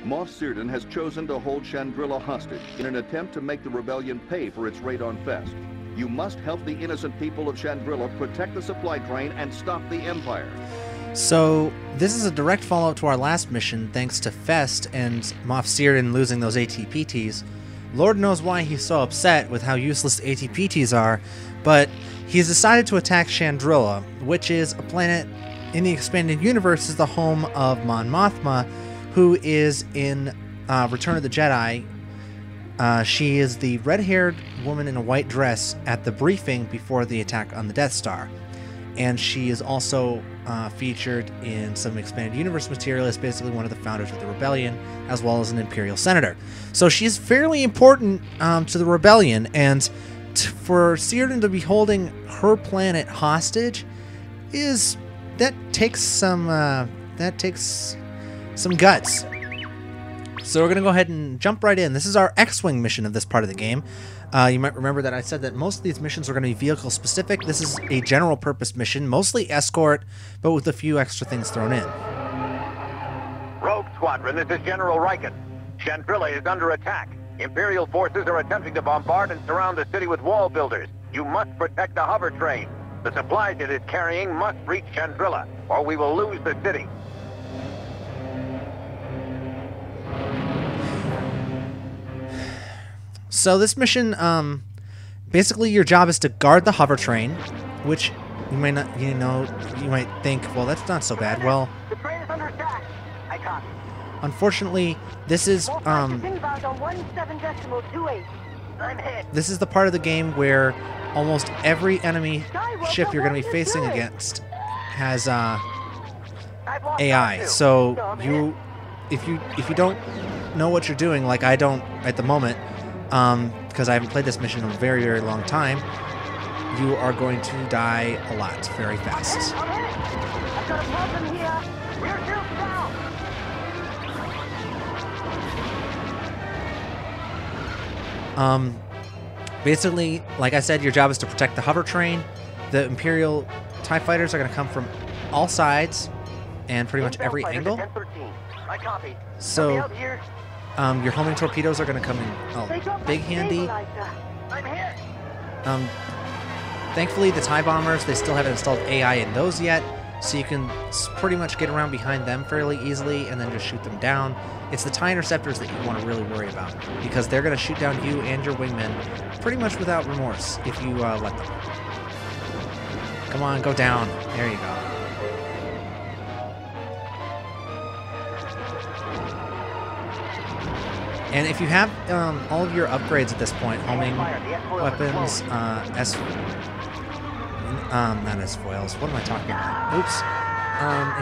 Moff Seerdon has chosen to hold Chandrila hostage in an attempt to make the rebellion pay for its raid on Fest. You must help the innocent people of Chandrila protect the supply train and stop the Empire. So, this is a direct follow-up to our last mission, thanks to Fest and Moff Seerdon losing those ATPTs. Lord knows why he's so upset with how useless ATPTs are, but he's decided to attack Chandrila, which is a planet in the expanded universe is the home of Mon Mothma, who is in Return of the Jedi. She is the red-haired woman in a white dress at the briefing before the attack on the Death Star. And she is also featured in some expanded universe material as basically one of the founders of the rebellion, as well as an Imperial senator. So she's fairly important to the rebellion, and for Seerdon to be holding her planet hostage takes some guts. So we're gonna go ahead and jump right in. This is our X-Wing mission of this part of the game. You might remember that I said that most of these missions are going to be vehicle specific. This is a general purpose mission, mostly escort, but with a few extra things thrown in. Rogue Squadron, this is General Riken. Chandrila is under attack. Imperial forces are attempting to bombard and surround the city with wall builders. You must protect the hover train. The supplies it is carrying must reach Chandrila, or we will lose the city. So this mission, basically your job is to guard the hover train, which you might not, you might think, well, that's not so bad. Well, The train is under attack. I copy. unfortunately, this is this is the part of the game where almost every enemy ship you're going to be facing against has AI. So if you don't know what you're doing, like I don't at the moment, because I haven't played this mission in a very, very long time, you are going to die a lot very fast. I've got a problem here. We're too down. Basically, like I said, your job is to protect the hover train. The Imperial TIE fighters are going to come from all sides and pretty much every angle. I copy. So, your homing torpedoes are going to come in big handy. I'm hit. Thankfully, the TIE bombers, they still haven't installed AI in those yet, so you can pretty much get around behind them fairly easily and then just shoot them down. It's the TIE interceptors that you want to really worry about, because they're going to shoot down you and your wingmen pretty much without remorse if you let them. Come on, go down. There you go. And if you have all of your upgrades at this point, homing weapons, not S-foils, what am I talking about? Oops.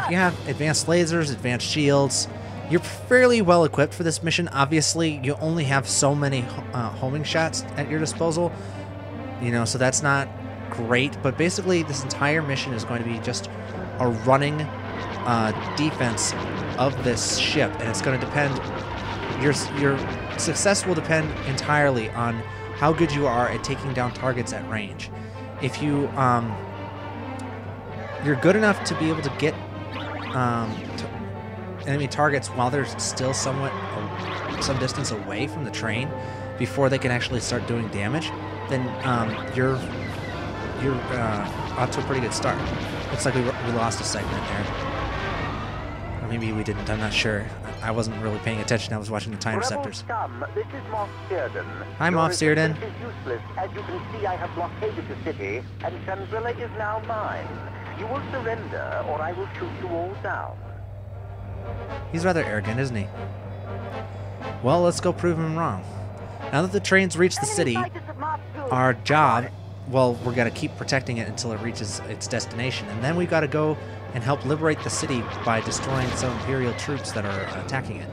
If you have advanced lasers, advanced shields, you're fairly well equipped for this mission. Obviously, you only have so many homing shots at your disposal, so that's not great, but basically this entire mission is going to be just a running defense of this ship, and it's going to depend. Your success will depend entirely on how good you are at taking down targets at range. If you're good enough to be able to get enemy targets while they're still somewhat some distance away from the train before they can actually start doing damage, then you're off to a pretty good start. Looks like we lost a segment there. Or maybe we didn't, I'm not sure. I wasn't really paying attention. I was watching the TIE interceptors. This is Moff Seerdon. Hi, Moff Seerdon. Your resistance is useless. As you can see, I have blockaded the city, and Chandrila is now mine. You will surrender, or I will shoot you all down. He's rather arrogant, isn't he? Well, let's go prove him wrong. Now that the train's reached the city, our job, well, we're going to keep protecting it until it reaches its destination. And then we've got to go and help liberate the city by destroying some Imperial troops that are attacking it.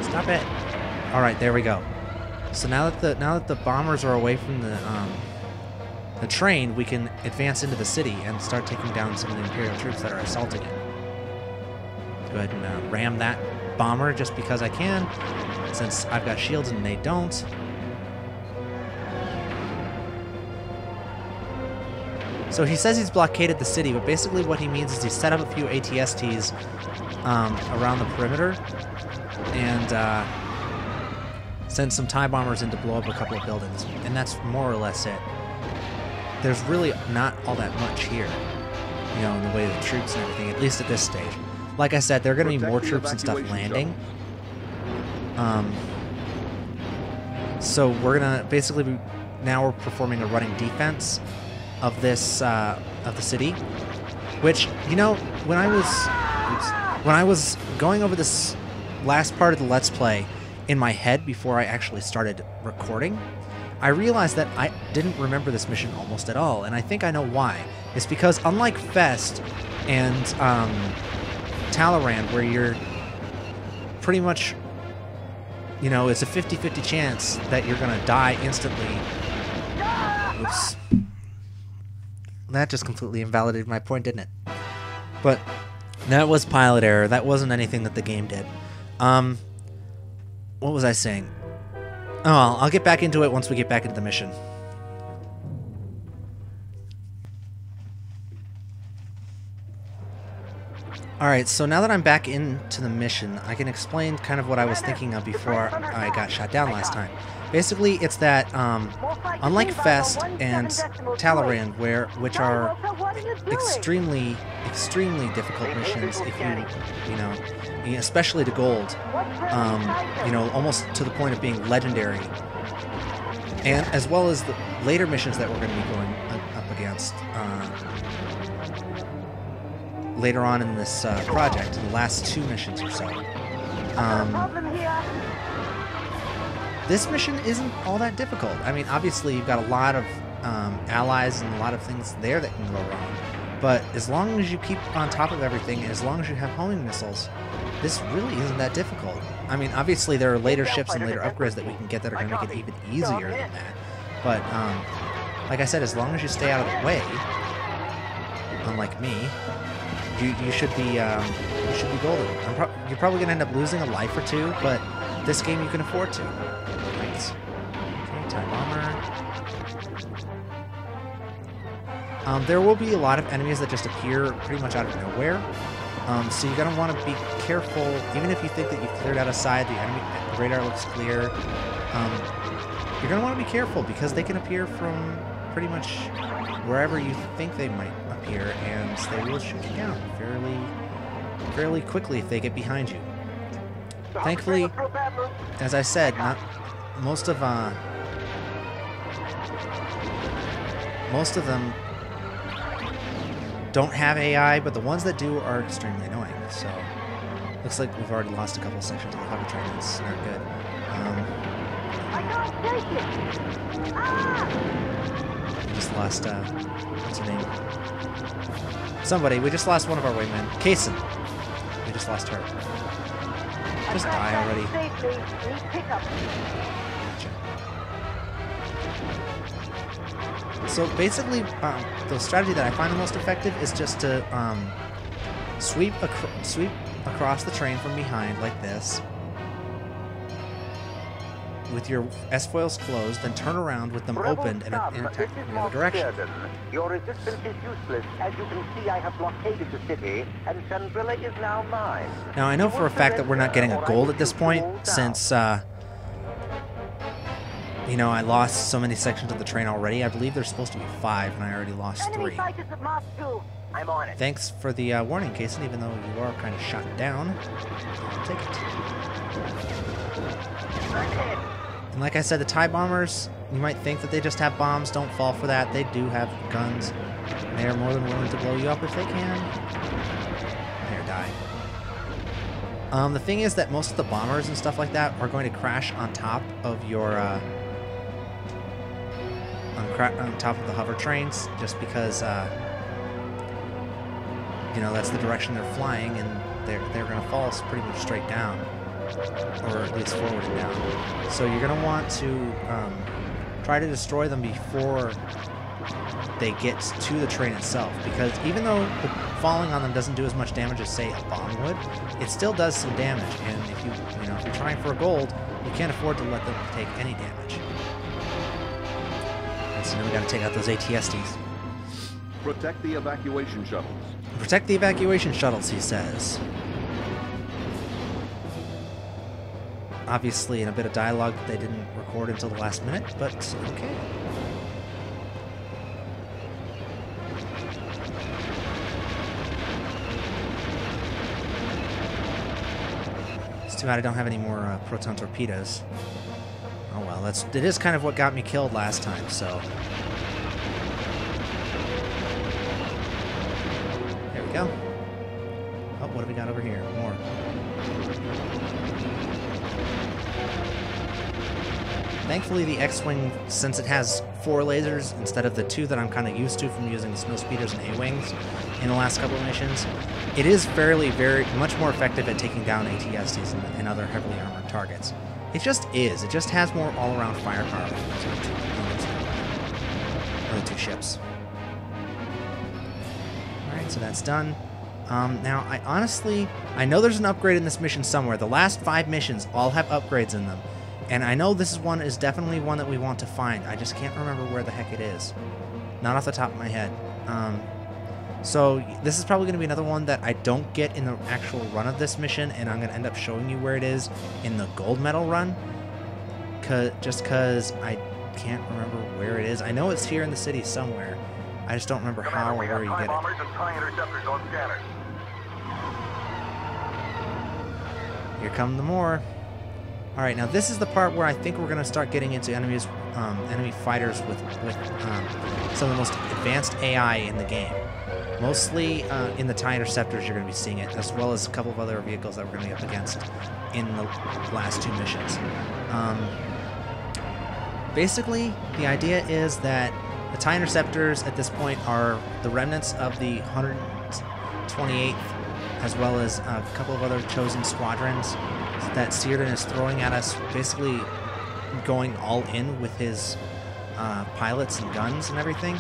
Stop it! All right, there we go. So now that the bombers are away from the train, we can advance into the city and start taking down some of the Imperial troops that are assaulting it. Go ahead and ram that bomber just because I can, since I've got shields and they don't. So he says he's blockaded the city, but basically what he means is he's set up a few ATSTs around the perimeter and sent some TIE bombers in to blow up a couple of buildings, and that's more or less it. There's really not all that much here, you know, in the way of troops and everything, at least at this stage. Like I said, there are going to be more troops and stuff landing. So we're going to basically now we're performing a running defense of this of the city, which, you know, when I was going over this last part of the Let's Play in my head before I actually started recording, I realized that I didn't remember this mission almost at all, and I think I know why. It's because unlike Fest and Talleyrand, where you're pretty much, you know, it's a 50-50 chance that you're going to die instantly. Oops. That just completely invalidated my point, didn't it? But that was pilot error. That wasn't anything that the game did. What was I saying? Oh, I'll get back into it once we get back into the mission. Alright, so now that I'm back into the mission, I can explain kind of what I was thinking of before I got shot down last time. Basically, it's that, unlike Fest and Talleyrand, which are extremely, extremely difficult missions, if you know, especially to gold, you know, almost to the point of being legendary, and as well as the later missions that we're going to be going up against later on in this project, in the last 2 missions or so. This mission isn't all that difficult. I mean, obviously you've got a lot of allies and a lot of things there that can go wrong, but as long as you keep on top of everything, and as long as you have homing missiles, this really isn't that difficult. I mean, obviously there are later ships and later upgrades that we can get that are going to make it even easier than that, but like I said, as long as you stay out of the way, unlike me, you should be golden. You're probably going to end up losing a life or 2, but this game you can afford to. Right. Okay, TIE bomber. There will be a lot of enemies that just appear pretty much out of nowhere. So you're going to want to be careful, even if you think that you've cleared out a side, the enemy radar looks clear. You're going to want to be careful because they can appear from pretty much wherever you think they might appear, and they will shoot you down fairly quickly if they get behind you. Thankfully, as I said, not most of them don't have AI, but the ones that do are extremely annoying. So, looks like we've already lost a couple sections of the hover train. That's not good. We just lost, what's her name? Somebody. We just lost one of our wingmen. Kaysen. We just lost her. Just die already. Gotcha. So basically, the strategy that I find the most effective is just to sweep across the train from behind like this, with your S-foils closed, then turn around with them opened and attack in the other direction. Your resistance is useless. As you can see, I have blockaded the city, and Chandrila is now mine. Now, I know for a fact that we're not getting a gold at this point, since, you know, I lost so many sections of the train already. I believe there's supposed to be 5, and I already lost 3. I'm on it. Thanks for the warning, Kaysen, even though you are kind of shot down. I'll take it. And like I said, the TIE bombers, you might think that they just have bombs. Don't fall for that. They do have guns. And they are more than willing to blow you up if they can. There, die. The thing is that most of the bombers and stuff like that are going to crash on top of your, on top of the hover trains, just because, you know, that's the direction they're flying, and they're going to fall pretty much straight down. Or at least forward and down. So you're going to want to try to destroy them before they get to the train itself, because even though falling on them doesn't do as much damage as, say, a bomb would, it still does some damage, and if if you're trying for a gold, you can't afford to let them take any damage. And so now we got to take out those ATSTs. Protect the evacuation shuttles. Protect the evacuation shuttles, he says. Obviously, in a bit of dialogue that they didn't record until the last minute, but okay. It's too bad I don't have any more proton torpedoes. Oh well, it is kind of what got me killed last time, so. There we go. Oh, what have we got over here? More. Thankfully, the X-Wing, since it has 4 lasers instead of the 2 that I'm kind of used to from using the Snow Speeders and A-Wings in the last couple of missions, it is very much more effective at taking down AT-STs and other heavily armored targets. It just is. It just has more all-around firepower than the other 2 ships. Alright, so that's done. Now, I know there's an upgrade in this mission somewhere. The last 5 missions all have upgrades in them. And I know this is definitely one that we want to find. I just can't remember where the heck it is. Not off the top of my head. So this is probably going to be another one that I don't get in the actual run of this mission, and I'm going to end up showing you where it is in the gold medal run. Just because I can't remember where it is. I know it's here in the city somewhere. I just don't remember how or where you get it. Here come the more. Alright, now this is the part where I think we're going to start getting into enemy fighters with some of the most advanced AI in the game. Mostly in the TIE Interceptors you're going to be seeing it, as well as a couple of other vehicles that we're going to be up against in the last 2 missions. Basically, the idea is that the TIE Interceptors at this point are the remnants of the 128th, as well as a couple of other chosen squadrons that Seerdon is throwing at us, basically going all in with his pilots and guns and everything.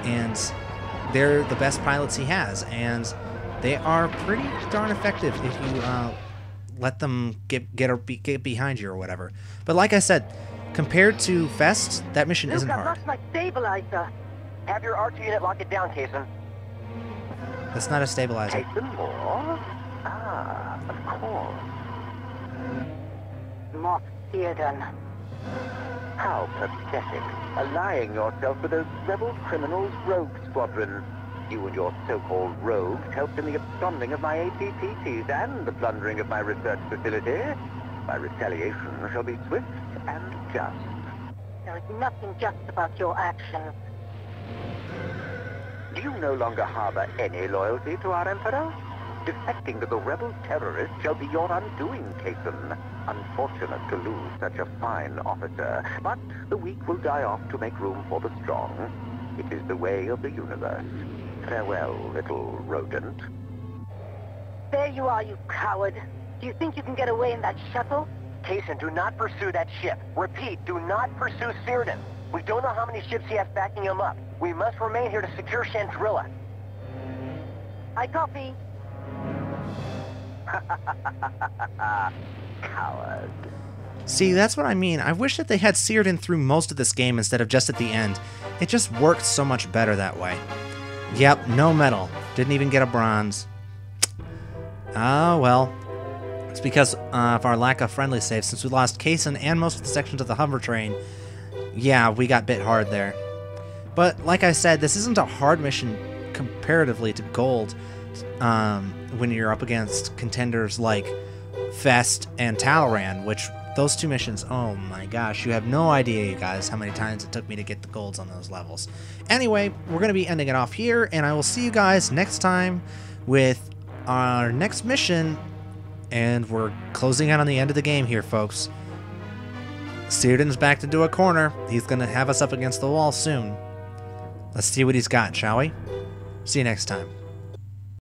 And they're the best pilots he has, and they are pretty darn effective if you let them get behind you or whatever. But like I said, compared to Fest, that mission isn't hard. I've lost my stabilizer. Have your archer unit lock it down, Kason. That's not a stabilizer. Kason Moore? Ah, of course. Moff Seerdon. How pathetic. Allying yourself with those rebel criminals' Rogue Squadron. You and your so-called rogues helped in the absconding of my ATPTs and the plundering of my research facility. My retaliation shall be swift and just. There is nothing just about your actions. Do you no longer harbor any loyalty to our Emperor? Defecting to the rebel terrorists shall be your undoing, Kason. Unfortunate to lose such a fine officer, but the weak will die off to make room for the strong. It is the way of the universe. Farewell, little rodent. There you are, you coward. Do you think you can get away in that shuttle? Kason, do not pursue that ship. Repeat, do not pursue Seerdon. We don't know how many ships he has backing him up. We must remain here to secure Chandrila. I copy. Coward. See, that's what I mean. I wish that they had Seerdon through most of this game instead of just at the end. It just worked so much better that way. Yep, no medal. Didn't even get a bronze. Ah, well. It's because of our lack of friendly saves. Since we lost Kason and most of the sections of the hover train, yeah, we got bit hard there. But like I said, this isn't a hard mission comparatively to Gold when you're up against contenders like Fest and Talran, which those 2 missions, oh my gosh, you have no idea, you guys, how many times it took me to get the golds on those levels. Anyway, we're going to be ending it off here, and I will see you guys next time with our next mission, and we're closing out on the end of the game here, folks. Seerdon's backed into a corner. He's going to have us up against the wall soon. Let's see what he's got, shall we? See you next time.